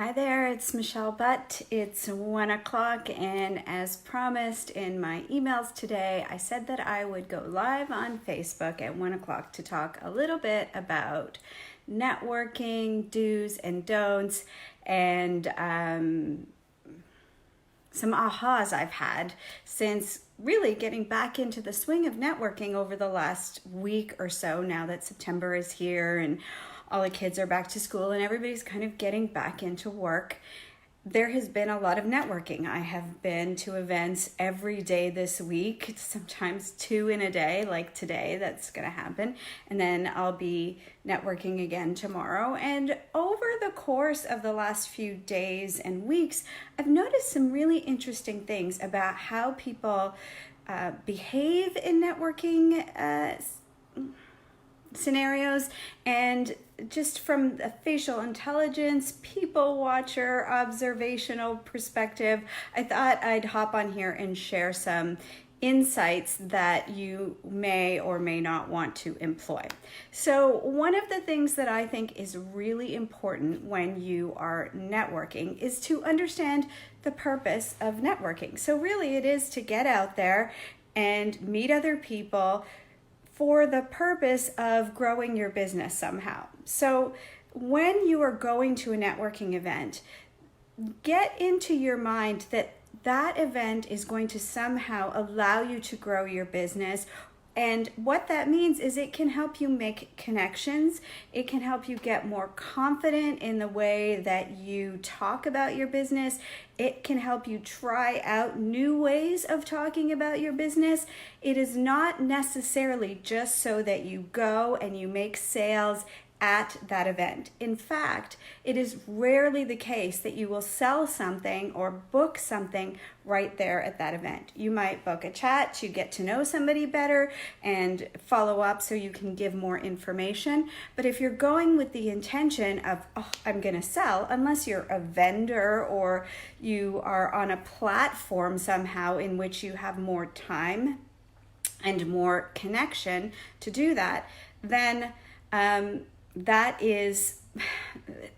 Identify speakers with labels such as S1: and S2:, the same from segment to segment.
S1: Hi there, it's Michelle Butt. It's 1 o'clock, and as promised in my emails today, I said that I would go live on Facebook at 1 o'clock to talk a little bit about networking, do's and don'ts, and some ahas I've had since really getting back into the swing of networking over the last week or so, now that September is here and all the kids are back to school and everybody's kind of getting back into work. There has been a lot of networking. I have been to events every day this week, sometimes 2 in a day, like today, that's going to happen. And then I'll be networking again tomorrow. And over the course of the last few days and weeks, I've noticed some really interesting things about how people behave in networking scenarios, and just from a facial intelligence, people watcher, observational perspective, I thought I'd hop on here and share some insights that you may or may not want to employ. So one of the things that I think is really important when you are networking is to understand the purpose of networking. So really it is to get out there and meet other people for the purpose of growing your business somehow. So when you are going to a networking event, get into your mind that that event is going to somehow allow you to grow your business. And what that means is it can help you make connections. It can help you get more confident in the way that you talk about your business. It can help you try out new ways of talking about your business. It is not necessarily just so that you go and you make sales at that event. In fact, it is rarely the case that you will sell something or book something right there at that event. You might book a chat to get to know somebody better and follow up so you can give more information. But if you're going with the intention of, oh, I'm going to sell, unless you're a vendor or you are on a platform somehow in which you have more time and more connection to do that, then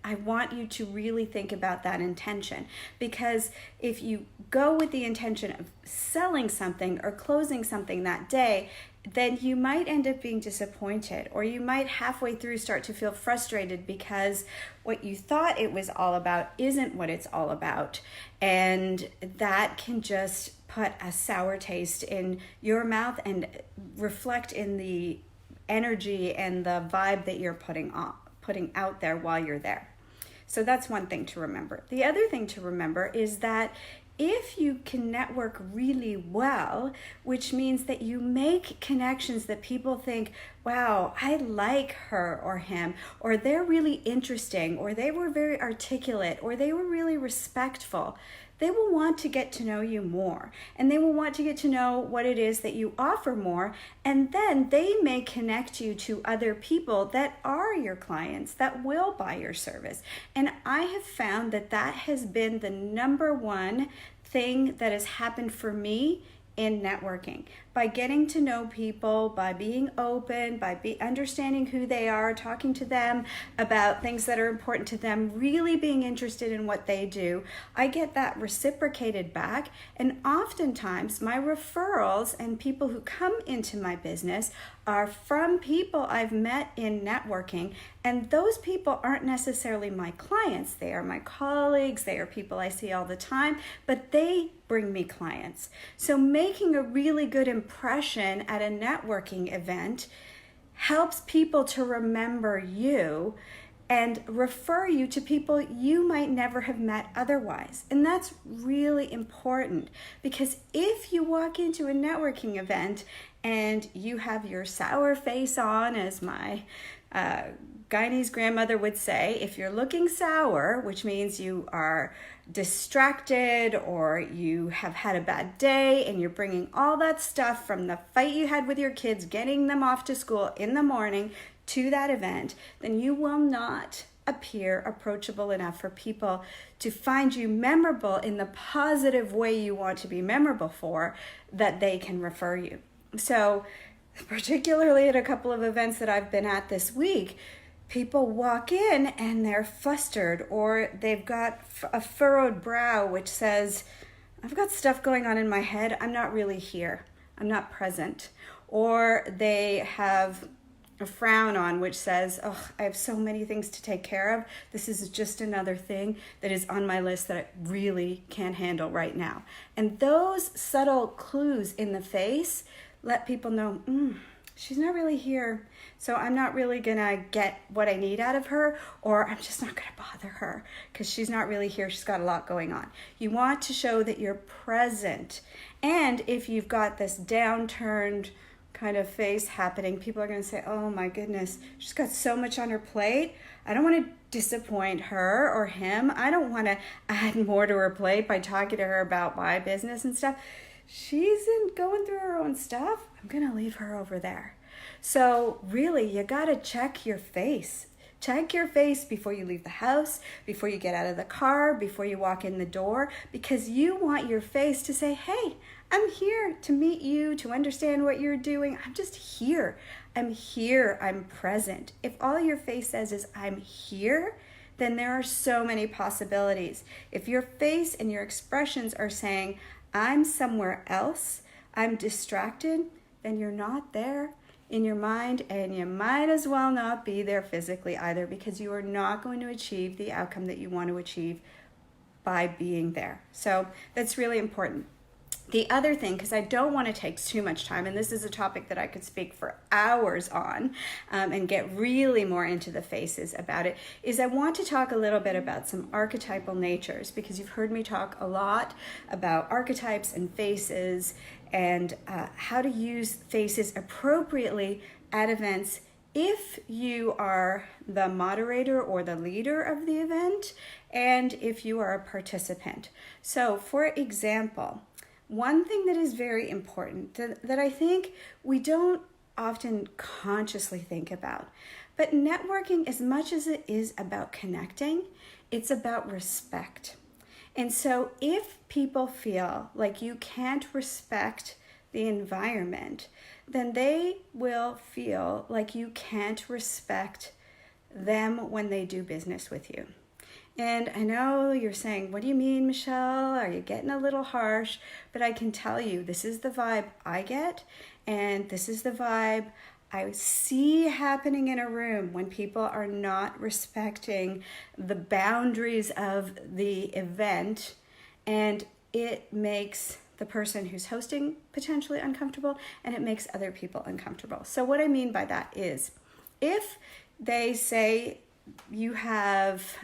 S1: I want you to really think about that intention, because if you go with the intention of selling something or closing something that day, then you might end up being disappointed, or you might halfway through start to feel frustrated because what you thought it was all about isn't what it's all about. And that can just put a sour taste in your mouth and reflect in the energy and the vibe that you're putting out there while you're there. So that's one thing to remember. The other thing to remember is that if you can network really well, which means that you make connections that people think, wow, I like her or him, or they're really interesting, or they were very articulate, or they were really respectful, they will want to get to know you more, and they will want to get to know what it is that you offer more, and then they may connect you to other people that are your clients that will buy your service. And I have found that that has been the number one thing that has happened for me in networking. By getting to know people, by being open, by understanding who they are, talking to them about things that are important to them, really being interested in what they do, I get that reciprocated back. And oftentimes my referrals and people who come into my business are from people I've met in networking, and those people aren't necessarily my clients. They are my colleagues, they are people I see all the time, but they bring me clients. So making a really good impression at a networking event helps people to remember you and refer you to people you might never have met otherwise. And that's really important, because if you walk into a networking event and you have your sour face on, as my Guyanese grandmother would say, if you're looking sour, which means you are distracted or you have had a bad day and you're bringing all that stuff from the fight you had with your kids, getting them off to school in the morning to that event, then you will not appear approachable enough for people to find you memorable in the positive way you want to be memorable for, that they can refer you. So particularly at a couple of events that I've been at this week, people walk in and they're flustered, or they've got a furrowed brow which says, I've got stuff going on in my head, I'm not really here, I'm not present. Or they have a frown on which says, oh, I have so many things to take care of. This is just another thing that is on my list that I really can't handle right now. And those subtle clues in the face let people know, she's not really here, so I'm not really gonna get what I need out of her, or I'm just not gonna bother her because she's not really here, she's got a lot going on. You want to show that you're present. And if you've got this downturned kind of face happening, people are gonna say, oh my goodness, she's got so much on her plate. I don't want to disappoint her or him. I don't want to add more to her plate by talking to her about my business and stuff. She's going through her own stuff. I'm going to leave her over there. So really, you got to check your face. Check your face before you leave the house, before you get out of the car, before you walk in the door, because you want your face to say, hey, I'm here to meet you, to understand what you're doing. I'm just here. I'm here. I'm present. If all your face says is I'm here, then there are so many possibilities. If your face and your expressions are saying, I'm somewhere else, I'm distracted, then you're not there in your mind, and you might as well not be there physically either, because you are not going to achieve the outcome that you want to achieve by being there. So that's really important. The other thing, because I don't want to take too much time, and this is a topic that I could speak for hours on and get really more into the faces about it, is I want to talk a little bit about some archetypal natures, because you've heard me talk a lot about archetypes and faces and how to use faces appropriately at events if you are the moderator or the leader of the event, and if you are a participant. So, for example, one thing that is very important that I think we don't often consciously think about, but networking, as much as it is about connecting, it's about respect. And so if people feel like you can't respect the environment, then they will feel like you can't respect them when they do business with you. And I know you're saying, what do you mean, Michelle? Are you getting a little harsh? But I can tell you, this is the vibe I get, and this is the vibe I see happening in a room when people are not respecting the boundaries of the event, and it makes the person who's hosting potentially uncomfortable, and it makes other people uncomfortable. So what I mean by that is, if they say you have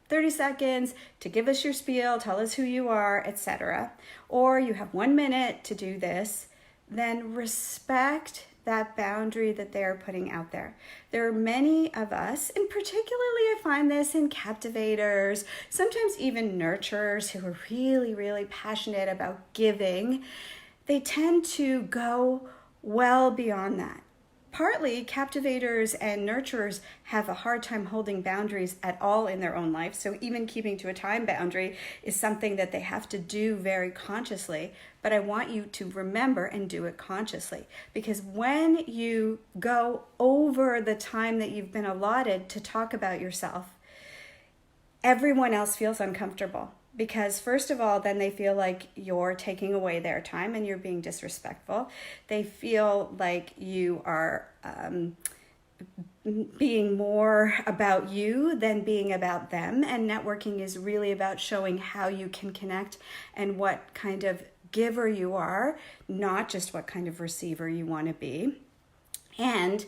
S1: 30 seconds to give us your spiel, tell us who you are, etc., or you have 1 minute to do this, then respect that boundary that they're putting out there. There are many of us, and particularly I find this in captivators, sometimes even nurturers who are really, really passionate about giving, they tend to go well beyond that. Partly, captivators and nurturers have a hard time holding boundaries at all in their own life. So even keeping to a time boundary is something that they have to do very consciously. But I want you to remember and do it consciously. Because when you go over the time that you've been allotted to talk about yourself, everyone else feels uncomfortable. Because first of all, then they feel like you're taking away their time and you're being disrespectful. They feel like you are being more about you than being about them. And networking is really about showing how you can connect and what kind of giver you are, not just what kind of receiver you want to be. And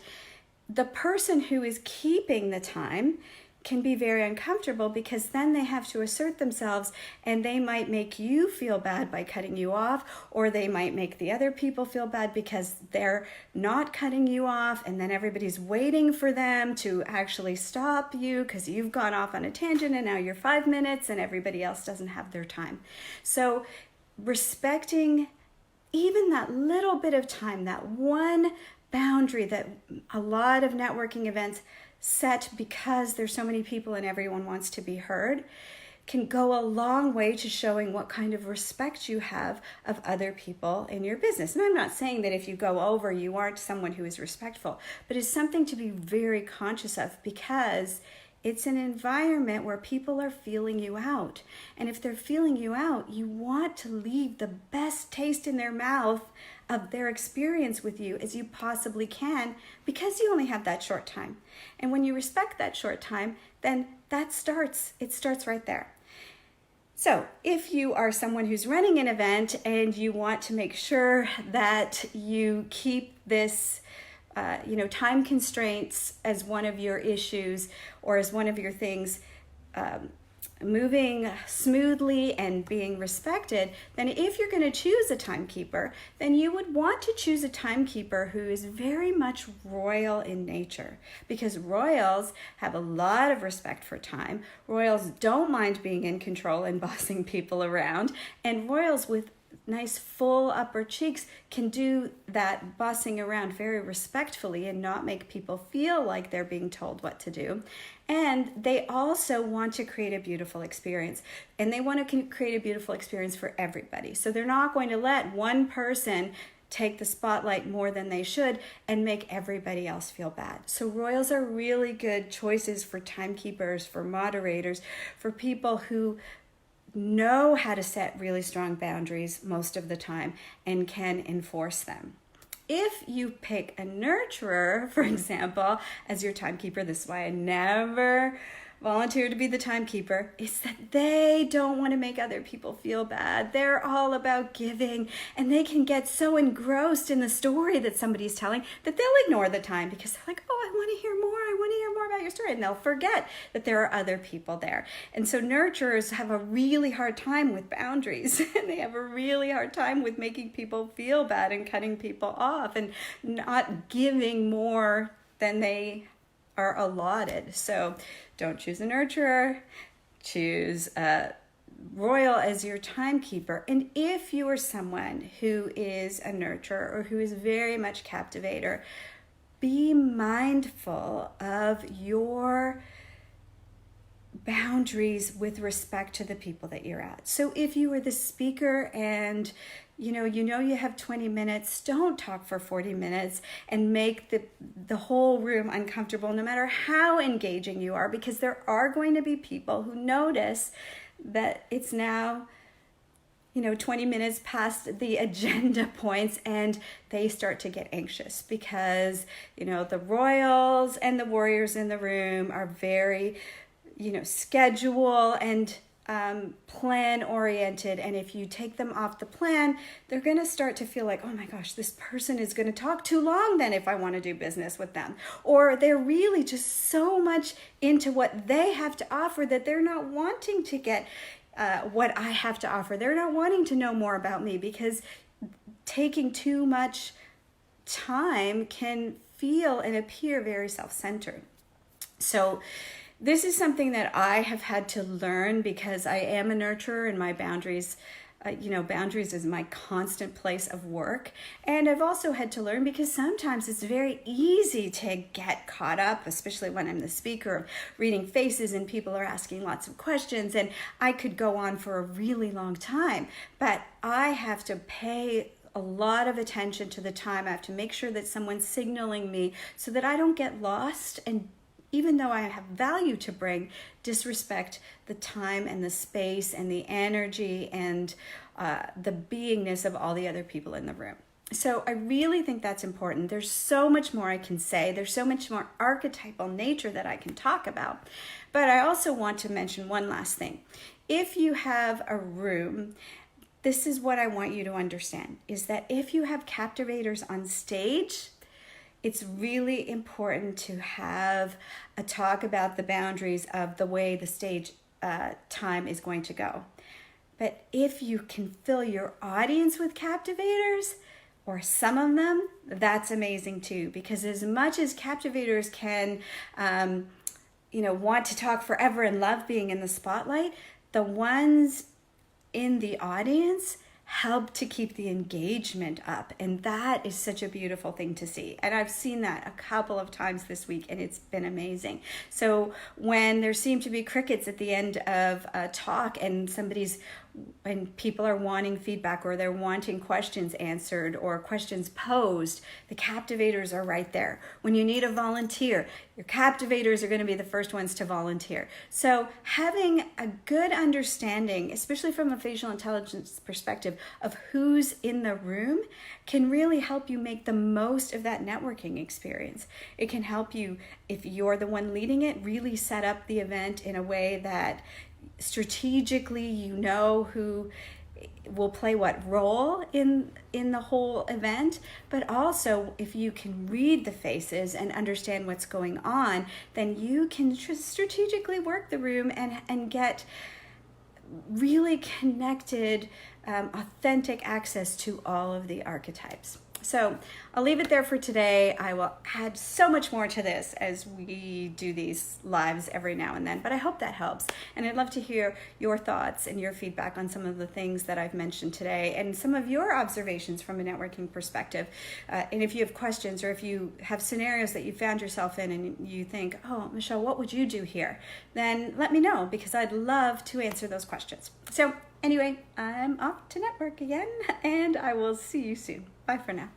S1: the person who is keeping the time can be very uncomfortable, because then they have to assert themselves, and they might make you feel bad by cutting you off, or they might make the other people feel bad because they're not cutting you off, and then everybody's waiting for them to actually stop you because you've gone off on a tangent and now you're 5 minutes and everybody else doesn't have their time. So respecting even that little bit of time, that one boundary that a lot of networking events set because there's so many people and everyone wants to be heard, can go a long way to showing what kind of respect you have of other people in your business. And I'm not saying that if you go over, you aren't someone who is respectful, but it's something to be very conscious of, because it's an environment where people are feeling you out. And if they're feeling you out, you want to leave the best taste in their mouth of their experience with you as you possibly can, because you only have that short time. And when you respect that short time, then it starts right there. So if you are someone who's running an event and you want to make sure that you keep this time constraints as one of your issues, or as one of your things, moving smoothly and being respected, then if you're going to choose a timekeeper, then you would want to choose a timekeeper who is very much royal in nature, because royals have a lot of respect for time. Royals don't mind being in control and bossing people around, and royals with nice full upper cheeks can do that bossing around very respectfully and not make people feel like they're being told what to do. And they also want to create a beautiful experience, and they want to create a beautiful experience for everybody. So they're not going to let one person take the spotlight more than they should and make everybody else feel bad. So royals are really good choices for timekeepers, for moderators, for people who know how to set really strong boundaries most of the time and can enforce them. If you pick a nurturer, for example, as your timekeeper, this is why I never volunteer to be the timekeeper, is that they don't want to make other people feel bad. They're all about giving, and they can get so engrossed in the story that somebody's telling that they'll ignore the time, because they're like, oh, I want to hear more. I want to hear more about your story. And they'll forget that there are other people there. And so nurturers have a really hard time with boundaries, and they have a really hard time with making people feel bad and cutting people off and not giving more than they are allotted. So don't choose a nurturer, choose a royal as your timekeeper. And if you are someone who is a nurturer or who is very much captivator, be mindful of your boundaries with respect to the people that you're at. So if you are the speaker and you have 20 minutes, don't talk for 40 minutes and make the whole room uncomfortable, no matter how engaging you are, because there are going to be people who notice that it's now 20 minutes past the agenda points, and they start to get anxious because the royals and the warriors in the room are very schedule and plan oriented, and if you take them off the plan, they're going to start to feel like, oh my gosh, this person is going to talk too long then if I want to do business with them, or they're really just so much into what they have to offer that they're not wanting to get what I have to offer. They're not wanting to know more about me, because taking too much time can feel and appear very self-centered. So this is something that I have had to learn, because I am a nurturer, and my boundaries, boundaries is my constant place of work. And I've also had to learn, because sometimes it's very easy to get caught up, especially when I'm the speaker, of reading faces and people are asking lots of questions, and I could go on for a really long time. But I have to pay a lot of attention to the time. I have to make sure that someone's signaling me so that I don't get lost, and even though I have value to bring, disrespect the time and the space and the energy and the beingness of all the other people in the room. So I really think that's important. There's so much more I can say. There's so much more archetypal nature that I can talk about. But I also want to mention one last thing. If you have a room, this is what I want you to understand, is that if you have captivators on stage, it's really important to have a talk about the boundaries of the way the stage time is going to go. But if you can fill your audience with captivators, or some of them, that's amazing too. Because as much as captivators can, want to talk forever and love being in the spotlight, the ones in the audience help to keep the engagement up. And that is such a beautiful thing to see. And I've seen that a couple of times this week, and it's been amazing. So when there seem to be crickets at the end of a talk and people are wanting feedback, or they're wanting questions answered or questions posed, the captivators are right there. When you need a volunteer, your captivators are going to be the first ones to volunteer. So having a good understanding, especially from a facial intelligence perspective, of who's in the room can really help you make the most of that networking experience. It can help you, if you're the one leading it, really set up the event in a way that strategically you know who will play what role in the whole event. But also, if you can read the faces and understand what's going on, then you can strategically work the room and get really connected, authentic access to all of the archetypes. So I'll leave it there for today. I will add so much more to this as we do these lives every now and then, but I hope that helps. And I'd love to hear your thoughts and your feedback on some of the things that I've mentioned today and some of your observations from a networking perspective. And if you have questions, or if you have scenarios that you found yourself in and you think, oh, Michelle, what would you do here? Then let me know, because I'd love to answer those questions. So anyway, I'm off to network again, and I will see you soon. Bye for now.